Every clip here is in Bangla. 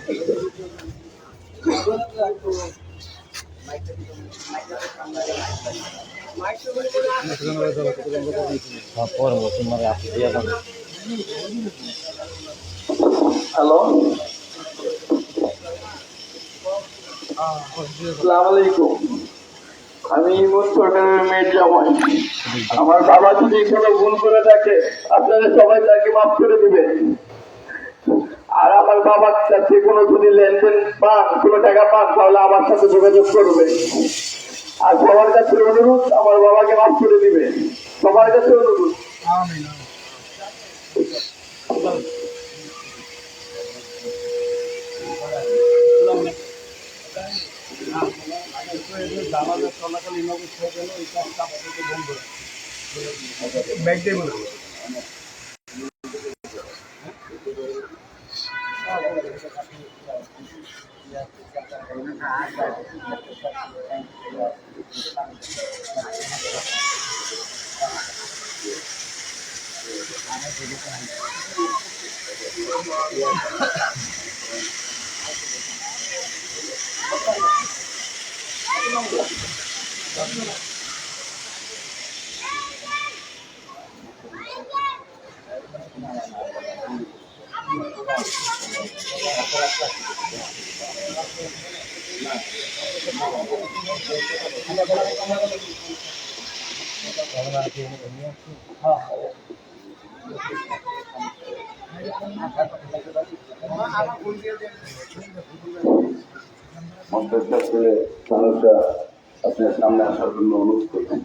হ্যালো, আসসালামু আলাইকুম। আমি ইমন সরকারের মেয়ের জামাই। আমার বাবা যদি কোনো ভুল করে থাকে আপনারা সবাই তাকে মাফ করে দিবেন। আর আমার বাবার কাছে কোনো যদি লেনদেন পান, কোনো টাকা পান, তাহলে আমার সাথে যোগাযোগ করবে। আর সবার কাছে অনুরোধ, আমার বাবাকে মাফ করে দিবে। সবার কাছে অনুরোধ। মন্ত্রের কাছে মানুষরা আপনার সামনে আসার জন্য অনুরোধ করবেন,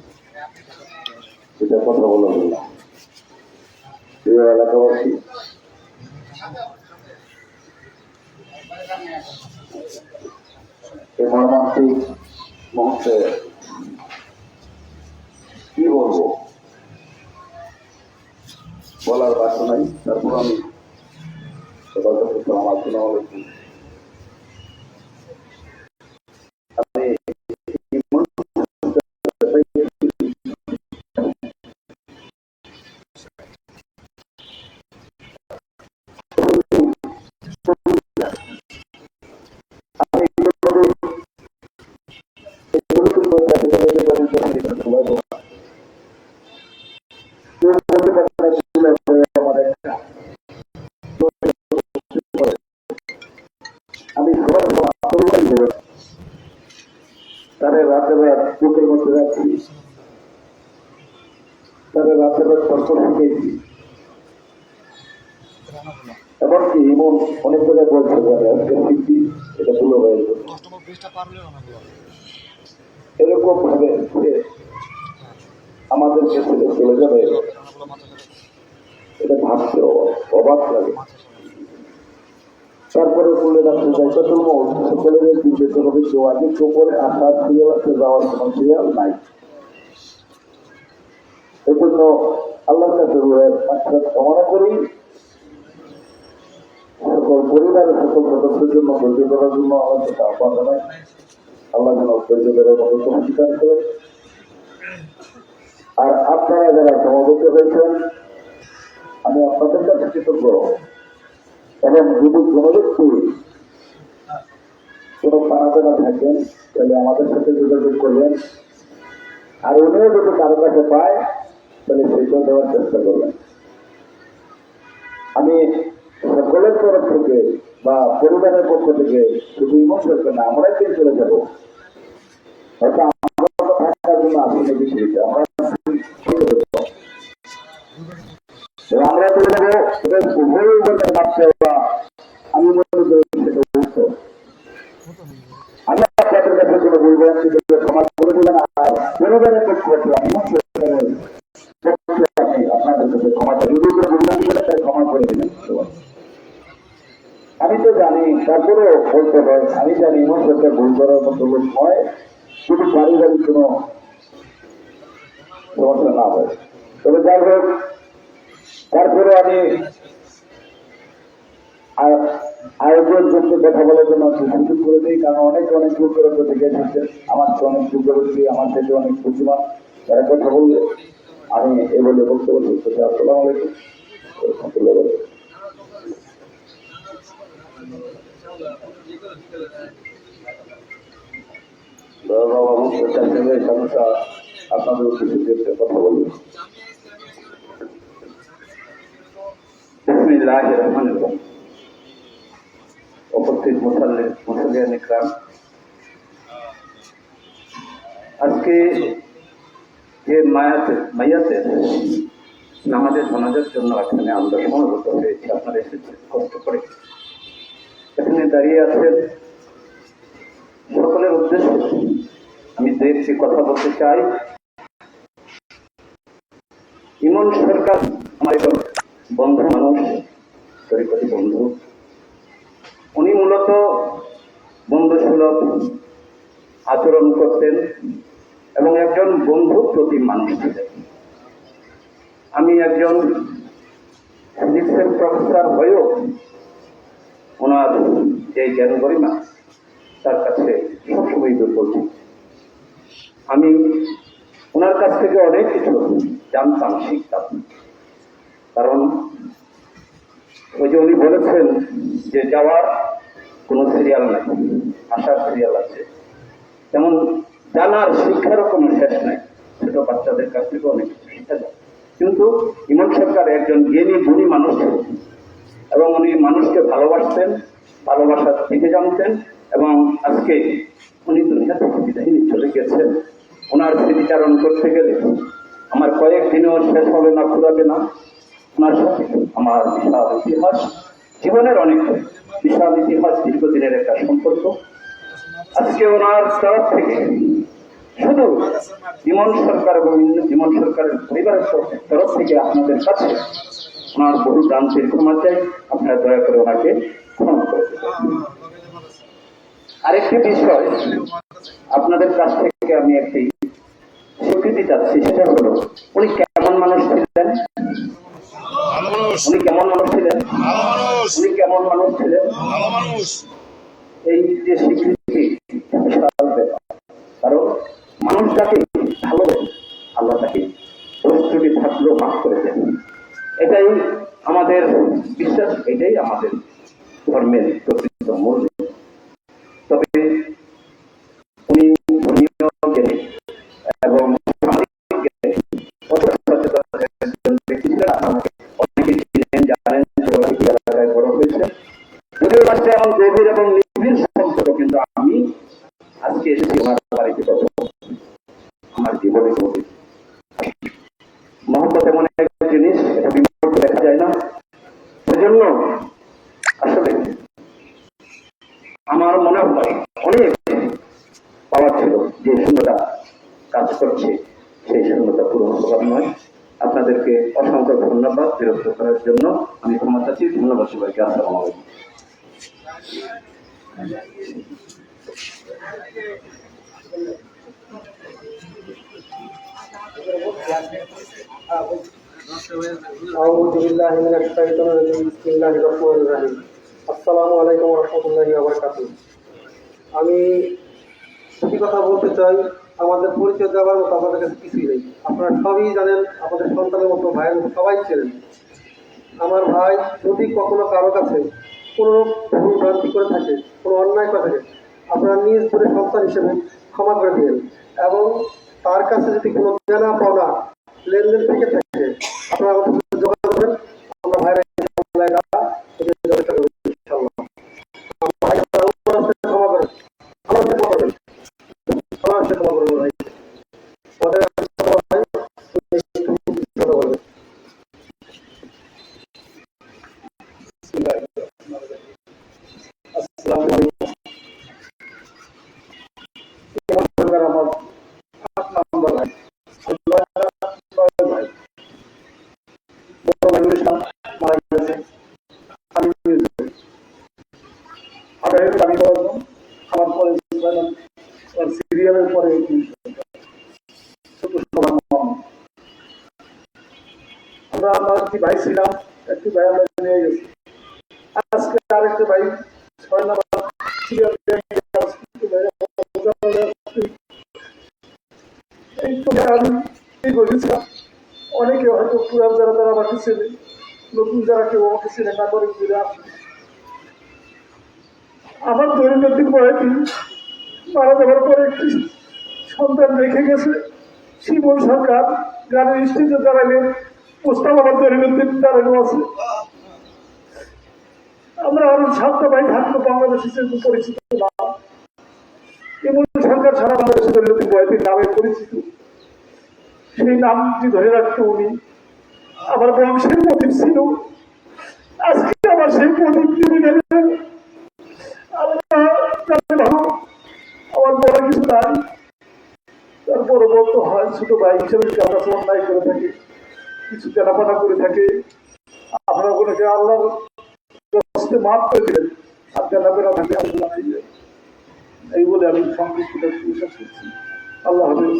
সেটা কথা বলা বললাম। প্রিয় এলাকাবাসী, এই মর্মান্তিক মুহূর্তে কি বলবো, বলার বাসা নাই। তারপর আমি সবার কাছে আমার আসসালামু আলাইকুম। তাদের রাতের রাত বুকের মধ্যে রাখছি, তাদের রাতের রাত সরকার শিখেছি। এমনকি এমন অনেক জায়গায় বলতে পারে আজকে শিখছি, এটা ভুলো হয়ে যাবে। এরকম ভাবে আমাদের ক্ষেত্রে চলে যাবে, এটা ভাবতে অবাক লাগে। তারপরে বলে রাখতে চাই, সকলের বিজেত হবে। কেউ আগে কেউ পরে আসার সিরিয়াল আছে, যাওয়ার কোন সিরিয়াল নাই। এজন্য আল্লাহর কাছে কামনা করি সকল পরিবারের সকল সদস্যের জন্য ধৈর্য করার জন্য আমার কাছে আহ্বান জানাই। আল্লাহ যেন ধৈর্য করার মতো স্বীকার করে। আর আপনারা যারা সমাবেত হয়েছেন, আমি আপনাদের কাছে কৃতজ্ঞ। এবং যদি কোনো ব্যক্তি কোনো পানাদানা থাকেন, তাহলে আমাদের সাথে যোগাযোগ করবেন। আর উনিও যদি কারো কাছে পায়, তাহলে সেইটা দেওয়ার চেষ্টা করবেন। আমি সকলের তরফ থেকে বা পরিবারের পক্ষ থেকে শুধু ইমন সরকার না, আমরাই পেয়ে চলে যাবো। হয়তো আমরা থাকার জন্য আসলে বিষয়টা আমরা চলে যাবো। আমি মনে করি সেটা আমি আপনাদের কাছে কোনো বলবেন সমাজ করে দেবেন। আর পরিবারের পক্ষ থেকে আমি আপনাদের কাছে ক্ষমাটা যদি ক্ষমা করে দেবেন। আমি তো জানি, তারপরেও বলতে হয়, আমি জানি ইমন সরকার ভুল করার মতো লোক নয়, শুধু পারিবারিক কোনো সমস্যা না হয়। তবে যাই হোক, তারপরে আমি আয়োজন করতে কথা বলার জন্য সুযোগ করে দিই। কারণ অনেকে অনেক দূর করে প্রতিক্রিয়া দিচ্ছেন, আমার তো অনেক দূরদর্শী, আমার থেকে অনেক বুদ্ধিমান, তারা কথা বলবে। আমি এ বলে বক্তব্য করতে চাই। আসসালামু আলাইকুম। সমস্যা আপনাদের উদ্দেশ্যে কথা বলবো। বিসমিল্লাহির রহমানির রহিম। উপস্থিত মুসল্লিয়ান ইকরাম, আজকে যে মাইয়াতের নামাজের জানাজার জন্য এখানে আমরা সমবেত হয়েছি, আপনারা এসেছেন কষ্ট করে, এখানে দাঁড়িয়ে আছেন। সকলের উদ্দেশ্যে আমি দু একটি কথা বলতে চাই। ইমন সরকার আমার একজন বন্ধু মানুষ, তরিকতি বন্ধু। উনি মূলত বন্ধুসুলভ আচরণ করতেন এবং একজন বন্ধু প্রতি মানুষ ছিলেন। আমি একজন ফিজিক্সের প্রফেসর হয়েও ওনার যে জ্ঞান গরিমা তার কাছে সবসময় দুর্বল ছিল। আমি ওনার কাছ থেকে অনেক কিছু জানতাম, শিখতাম। কারণ ওই যে উনি বলেছেন যে যাওয়ার কোনো সিরিয়াল নাই, আসার সিরিয়াল আছে, যেমন জানার শিক্ষারও কোনো শেষ নাই। ছোট বাচ্চাদের কাছ থেকে অনেক কিছু শিখা যায়। কিন্তু ইমন সরকার একজন জ্ঞানী গুণী মানুষ ছিল এবং উনি মানুষকে ভালোবাসতেন, ভালোবাসার দিকে জানতেন। এবং আজকে উনি দুনিয়া থেকে বিদায় নিয়ে চলে গেছেন। ওনার স্মৃতিচারণ করতে গেলে আমার কয়েকদিনেও শেষ হবে না, ফুরাবে না। ওনার সাথে আমার বিশাল ইতিহাস, জীবনের অনেক বিশাল ইতিহাস, দীর্ঘদিনের একটা সম্পর্ক। আজকে ওনার তরফ থেকে শুধু ইমন সরকার এবং ইমন সরকারের পরিবারের তরফ থেকে আপনাদের কাছে ওনার বহু প্রান্তের ক্ষমা চাই। আপনারা দয়া করে ওনাকে ক্ষমা করে দেবেন। আরেকটি বিষয় আপনাদের কাছ থেকে আমি একটি স্বীকৃতি চাচ্ছি, সেটা হলো উনি কেমন মানুষ ছিলেন, উনি কেমন মানুষ ছিলেন, উনি কেমন মানুষ ছিলেন। এই যে স্বীকৃতি বিশাল ব্যাপার। কারণ মানুষ যাকে ভালো, আল্লাহ তাকে দোষ থাকলেও মাফ করে দেন। এটাই আমাদের বিশ্বাস, এটাই আমাদের ধর্মের প্রকৃত মূল্য। তবে উনি ধর্মীয় জ্ঞানী এবং সামাজিক জ্ঞানী অনেকে চিনেন, জানেন, এলাকায় বড় হয়েছে। যদিও বাচ্চা এমন গভীর এবং নিবিড় সম্পর্ক, কিন্তু আমি আজকে এসেছি ওনার বাড়িতে কথা আমার জীবনে গভীর মহব্বত এমন একটা জিনিস, এটা বিমূর্ত দেখা যায় না। সেজন্য আসলে আমার মনে হয় অনেক পাওয়ার ছিল, যে শূন্যতা কাজ করছে সেই শূন্যতা পূরণ করার নয়। আপনাদেরকে অসংখ্য ধন্যবাদ বিরক্ত করার জন্য। আমি ক্ষমা চাচ্ছি। ধন্যবাদ সবাইকে। আসসালামু আলাইকুম। আসসালামু আলাইকুম ওয়া রাহমাতুল্লাহি ওয়া বারাকাতুহু। আমি সত্যি কথা বলতে চাই, আমাদের পরিচয় দেওয়ার মতো আমাদের কাছে কিছুই নেই। আপনারা সবই জানেন, আমাদের সন্তানের মতো, ভাইয়ের মতো সবাই ছিলেন। আমার ভাই যদি কখনো কারো কাছে কোনো ভুল ভ্রান্তি করে থাকে, কোনো অন্যায় করে থাকে, আপনারা নিজ ধরে সন্তান হিসেবে ক্ষমা করে দিন। এবং তার কাছে যদি কোনো দেনা পাওনা লেনদেন থেকে থাকে, আপনারা আমাদের সাথে যোগাযোগ করেন। আমরা ভাইরা ক্ষমা করেন, আমাদের ক্ষমা করবেন, সবার ক্ষমা করবেন ভাই। আমাদের সিরিয়ালের পরে আমরা আমার একটি ভাই ছিলাম, একটি ভাই আমরা নিয়ে গেছি। আজকে আরেকটি ভাই 6 নম্বর সিরিয়াল বলেছিলাম। অনেকে হয়তো পুরান যারা তারা আমাকে চেনে, নতুন যারা কেউ আমাকে চেনে না করে ঘুরে আসে। আমার দৈনন্দিন বয়াতি মারা যাওয়ার পরে একটি সন্তান রেখে গেছে শিবন সরকার, গানের স্টেজে দাঁড়ালেন, প্রস্তাব আমার দৈনন্দিন দাঁড়ানো আছে। আমরা আরো 7টা ভাই থাকতো বাংলাদেশ হিসেবে পরিচিত না, এমন সরকার সারা বাংলাদেশের দৈনন্দিন বয়াতির নামে পরিচিত। সেই নামটি ধরে রাখতো উনি, আমার বংশের প্রদীপ ছিল। আজকে আমার সেই প্রদীপ তিনি গেলেন। আমার বড় কিছু নাই, তারপর বলতে হয় ছোট ভাই হিসেবে কাজ অন্যায় করে থাকে, কিছু কেনাপাটা করে থাকে। আপনারা ওনাকে আল্লাহর রাস্তে মাফ করে দিলেন, আর কেনাপেনা থাকে এই বলে আমি সংক্ষিপ্ত করছি। আল্লাহ হাফেজ।